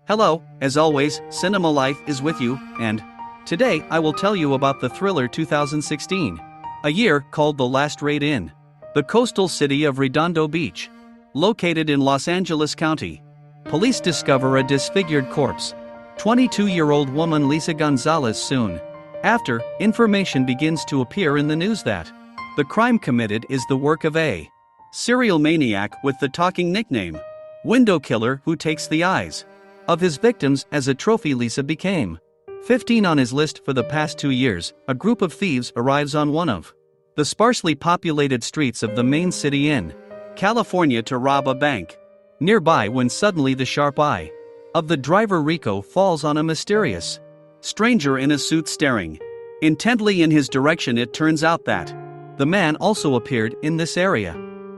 Hello, as always, Cinema Life is with you, and today I will tell you about the thriller 2016. A year called The Last Raid in the coastal city of Redondo Beach. Located in Los Angeles County, police discover a disfigured corpse. 22-year-old woman Lisa Gonzalez soon after, information begins to appear in the news that the crime committed is the work of a serial maniac with the talking nickname, Window Killer, who takes the eyes of his victims as a trophy. Lisa became 15 on his list. For the past 2 years, a group of thieves arrives on one of the sparsely populated streets of the main city in California to rob a bank nearby when suddenly the sharp eye of the driver Rico falls on a mysterious stranger in a suit staring intently in his direction. It turns out that the man also appeared in this area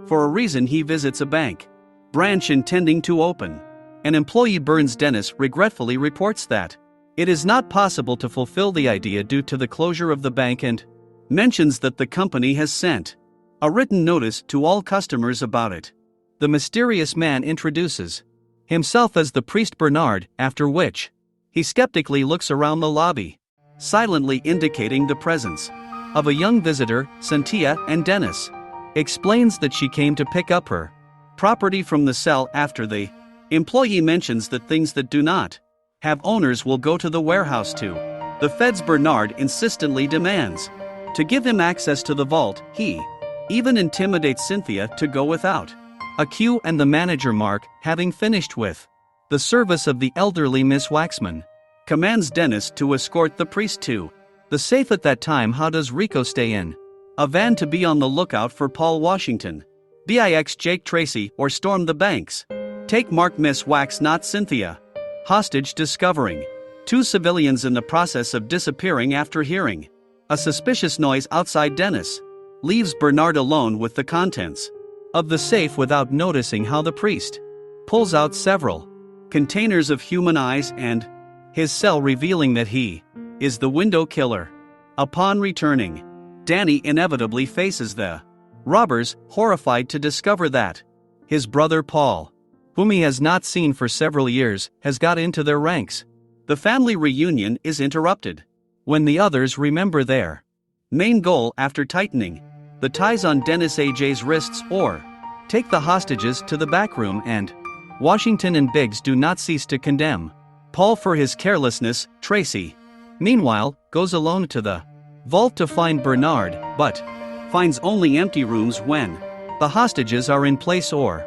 for a reason. He visits a bank branch intending to open. An employee, Burns Dennis, regretfully reports that it is not possible to fulfill the idea due to the closure of the bank and mentions that the company has sent a written notice to all customers about it. The mysterious man introduces himself as the priest Bernard, after which he skeptically looks around the lobby, silently indicating the presence of a young visitor, Cynthia, and Dennis explains that she came to pick up her property from the cell. After the employee mentions that things that do not have owners will go to the warehouse too. The feds, Bernard insistently demands to give him access to the vault. He even intimidates Cynthia to go without a cue, and the manager, Mark, having finished with the service of the elderly Miss Waxman, commands Dennis to escort the priest to the safe. At that time, how does Rico stay in a van to be on the lookout for Paul Washington, Bix Jake Tracy, or storm the banks? Take Mark, Miss Wax, not Cynthia, hostage, discovering 2 civilians in the process of disappearing after hearing a suspicious noise outside. Dennis leaves Bernard alone with the contents of the safe without noticing how the priest pulls out several containers of human eyes and his cell, revealing that he is the Window Killer. Upon returning, Danny inevitably faces the robbers, horrified to discover that his brother Paul, whom he has not seen for several years, has got into their ranks. The family reunion is interrupted when the others remember their main goal after tightening the ties on Dennis AJ's wrists, or take the hostages to the back room, and Washington and Biggs do not cease to condemn Paul for his carelessness. Tracy, meanwhile, goes alone to the vault to find Bernard, but finds only empty rooms when the hostages are in place, or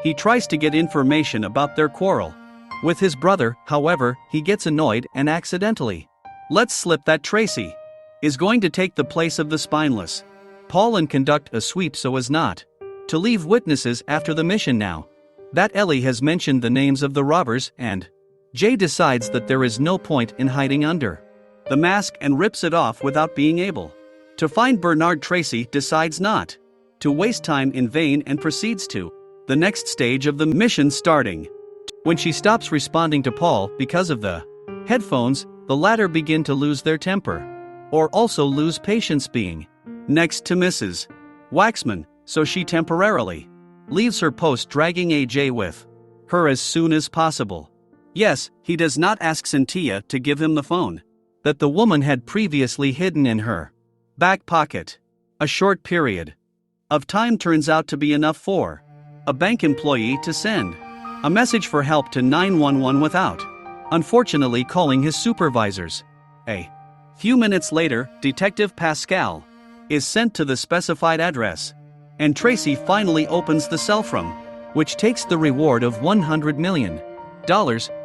he tries to get information about their quarrel with his brother. However, he gets annoyed and accidentally lets slip that Tracy is going to take the place of the spineless Paul and conduct a sweep so as not to leave witnesses after the mission. Now that Ellie has mentioned the names of the robbers, and Jay decides that there is no point in hiding under the mask and rips it off without being able to find Bernard. Tracy decides not to waste time in vain and proceeds to the next stage of the mission, starting when she stops responding to Paul because of the headphones. The latter begin to lose their temper, or also lose patience being next to Mrs. Waxman, so she temporarily leaves her post, dragging AJ with her as soon as possible. Yes, he does not ask Cynthia to give him the phone that the woman had previously hidden in her back pocket. A short period of time turns out to be enough for a bank employee to send a message for help to 911 without, unfortunately, calling his supervisors. A few minutes later, Detective Pascal is sent to the specified address, and Tracy finally opens the cell from which takes the reward of $100 million.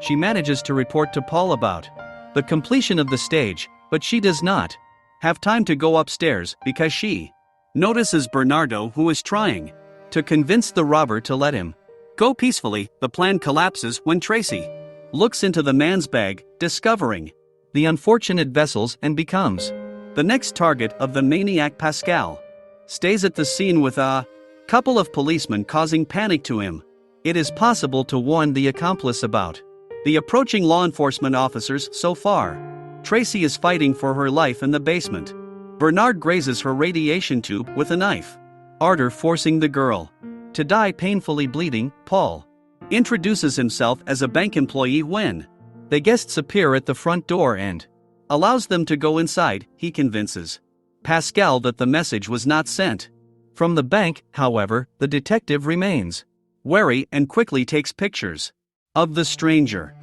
She manages to report to Paul about the completion of the stage, but she does not have time to go upstairs because she notices Bernardo, who is trying to convince the robber to let him go peacefully. The plan collapses when Tracy looks into the man's bag, discovering the unfortunate vessels, and becomes the next target of the maniac. Pascal stays at the scene with a couple of policemen, causing panic to him. It is possible to warn the accomplice about the approaching law enforcement officers. So far, Tracy is fighting for her life in the basement. Bernard grazes her radiation tube with a knife, Arter forcing the girl to die painfully bleeding. Paul introduces himself as a bank employee when the guests appear at the front door and allows them to go inside. He convinces Pascal that the message was not sent from the bank. However, the detective remains wary and quickly takes pictures of the stranger.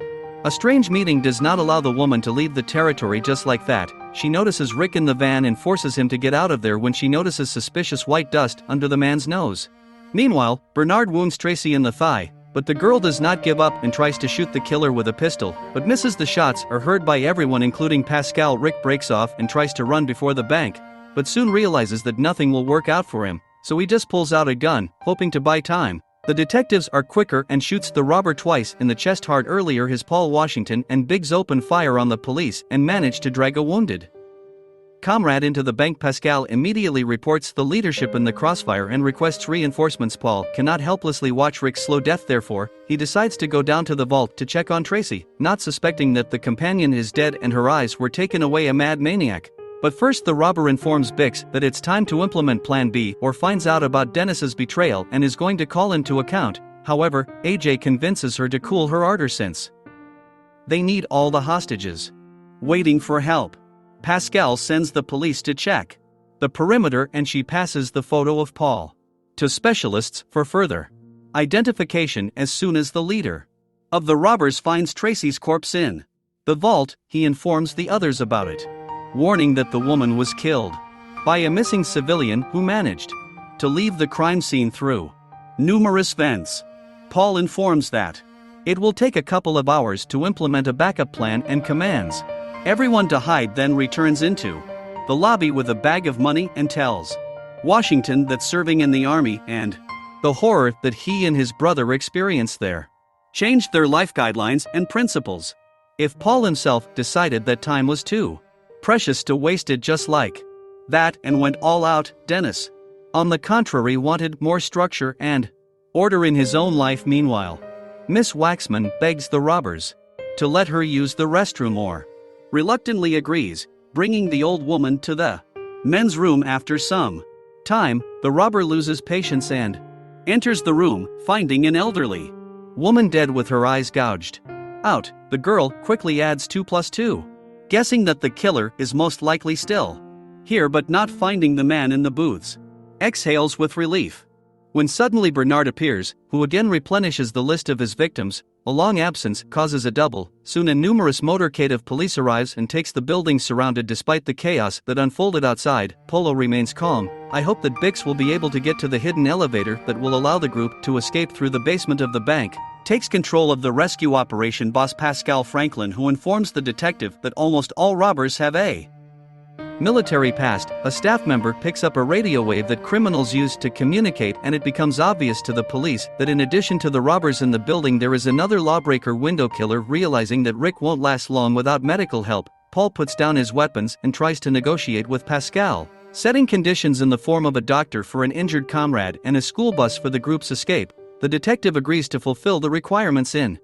A strange meeting does not allow the woman to leave the territory just like that. She notices Rick in the van and forces him to get out of there when she notices suspicious white dust under the man's nose. Meanwhile, Bernard wounds Tracy in the thigh, but the girl does not give up and tries to shoot the killer with a pistol, but misses. The shots are heard by everyone including Pascal. Rick breaks off and tries to run before the bank, but soon realizes that nothing will work out for him, so he just pulls out a gun, hoping to buy time. The detectives are quicker and shoots the robber twice in the chest. Hard earlier his Paul Washington and Biggs open fire on the police and manage to drag a wounded comrade into the bank. Pascal immediately reports the leadership in the crossfire and requests reinforcements. Paul cannot helplessly watch Rick's slow death, therefore, he decides to go down to the vault to check on Tracy, not suspecting that the companion is dead and her eyes were taken away. A mad maniac. But first the robber informs Bix that it's time to implement Plan B, or finds out about Dennis's betrayal and is going to call him to account. However, AJ convinces her to cool her ardor since they need all the hostages waiting for help. Pascal sends the police to check the perimeter and she passes the photo of Paul to specialists for further identification. As soon as the leader of the robbers finds Tracy's corpse in the vault, he informs the others about it, warning that the woman was killed by a missing civilian who managed to leave the crime scene through numerous vents. Paul informs that it will take a couple of hours to implement a backup plan and commands everyone to hide, then returns into the lobby with a bag of money and tells Washington that serving in the army and the horror that he and his brother experienced there changed their life guidelines and principles. If Paul himself decided that time was too precious to waste it just like that and went all out, Dennis, on the contrary, wanted more structure and order in his own life. Meanwhile, Miss Waxman begs the robbers to let her use the restroom, or reluctantly agrees, bringing the old woman to the men's room. After some time, the robber loses patience and enters the room, finding an elderly woman dead with her eyes gouged out. The girl quickly adds 2 + 2, guessing that the killer is most likely still here, but not finding the man in the booths, exhales with relief when suddenly Bernard appears, who again replenishes the list of his victims. A long absence causes a double. Soon a numerous motorcade of police arrives and takes the building surrounded. Despite the chaos that unfolded outside, Polo remains calm. I hope that Bix will be able to get to the hidden elevator that will allow the group to escape through the basement of the bank. Takes control of the rescue operation. Boss Pascal Franklin, who informs the detective that almost all robbers have a military past. A staff member picks up a radio wave that criminals use to communicate, and it becomes obvious to the police that in addition to the robbers in the building there is another lawbreaker, window killer. Realizing that Rick won't last long without medical help, Paul puts down his weapons and tries to negotiate with Pascal, setting conditions in the form of a doctor for an injured comrade and a school bus for the group's escape. The detective agrees to fulfill the requirements in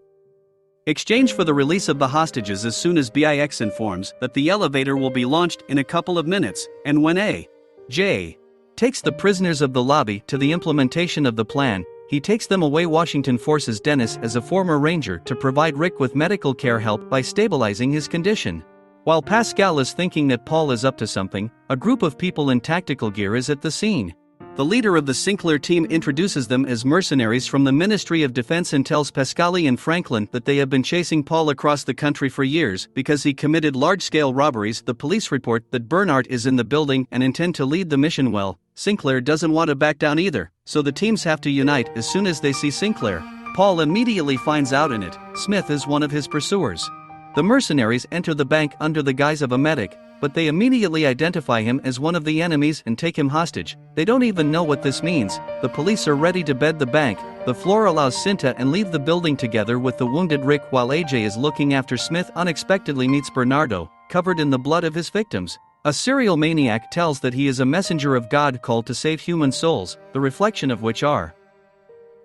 exchange for the release of the hostages. As soon as Bix informs that the elevator will be launched in a couple of minutes, and when AJ takes the prisoners of the lobby to the implementation of the plan, he takes them away. Washington forces Dennis, as a former ranger, to provide Rick with medical care help by stabilizing his condition. While Pascal is thinking that Paul is up to something, a group of people in tactical gear is at the scene. The leader of the Sinclair team introduces them as mercenaries from the Ministry of Defense and tells Pascali and Franklin that they have been chasing Paul across the country for years because he committed large-scale robberies. The police report that Bernard is in the building and intend to lead the mission. Well, Sinclair doesn't want to back down either, so the teams have to unite. As soon as they see Sinclair, Paul immediately finds out in it Smith is one of his pursuers. The mercenaries enter the bank under the guise of a medic, but they immediately identify him as one of the enemies and take him hostage. They don't even know what this means. The police are ready to bed the bank. The floor allows Cinta and leave the building together with the wounded Rick while AJ is looking after Smith. Unexpectedly meets Bernardo, covered in the blood of his victims. A serial maniac tells that he is a messenger of God called to save human souls, the reflection of which are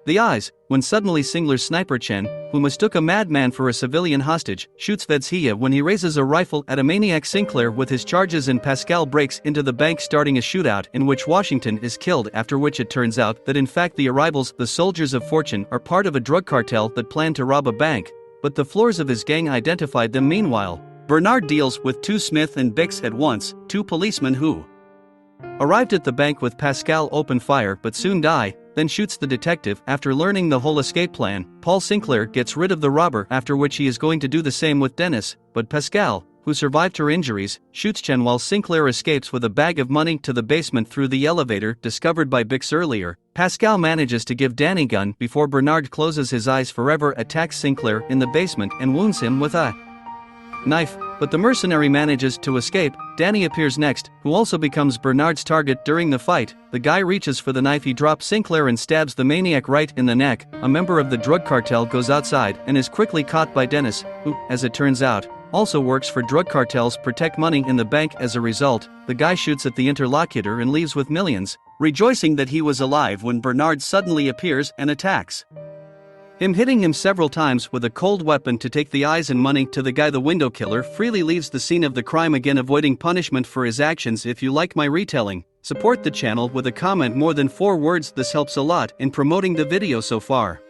The eyes, when suddenly Singler's sniper Chen, who mistook a madman for a civilian hostage, shoots Vedzhia when he raises a rifle at a maniac Sinclair with his charges, and Pascal breaks into the bank, starting a shootout in which Washington is killed, after which it turns out that in fact the arrivals, the Soldiers of Fortune, are part of a drug cartel that planned to rob a bank, but the floors of his gang identified them. Meanwhile, Bernard deals with two Smith and Bix at once, two policemen who arrived at the bank with Pascal open fire but soon die, then shoots the detective. After learning the whole escape plan, Paul Sinclair gets rid of the robber, after which he is going to do the same with Dennis, but Pascal, who survived her injuries, shoots Chen while Sinclair escapes with a bag of money to the basement through the elevator discovered by Bix earlier. Pascal manages to give Danny gun before Bernard closes his eyes forever, attacks Sinclair in the basement and wounds him with a knife, but the mercenary manages to escape. Danny appears next, who also becomes Bernard's target during the fight. The guy reaches for the knife, he drops Sinclair and stabs the maniac right in the neck. A member of the drug cartel goes outside and is quickly caught by Dennis, who, as it turns out, also works for drug cartels protect money in the bank. As a result, the guy shoots at the interlocutor and leaves with millions, rejoicing that he was alive when Bernard suddenly appears and attacks him, hitting him several times with a cold weapon to take the eyes and money to the guy. The window killer freely leaves the scene of the crime, again avoiding punishment for his actions. If you like my retelling, support the channel with a comment more than 4 words. This helps a lot in promoting the video so far.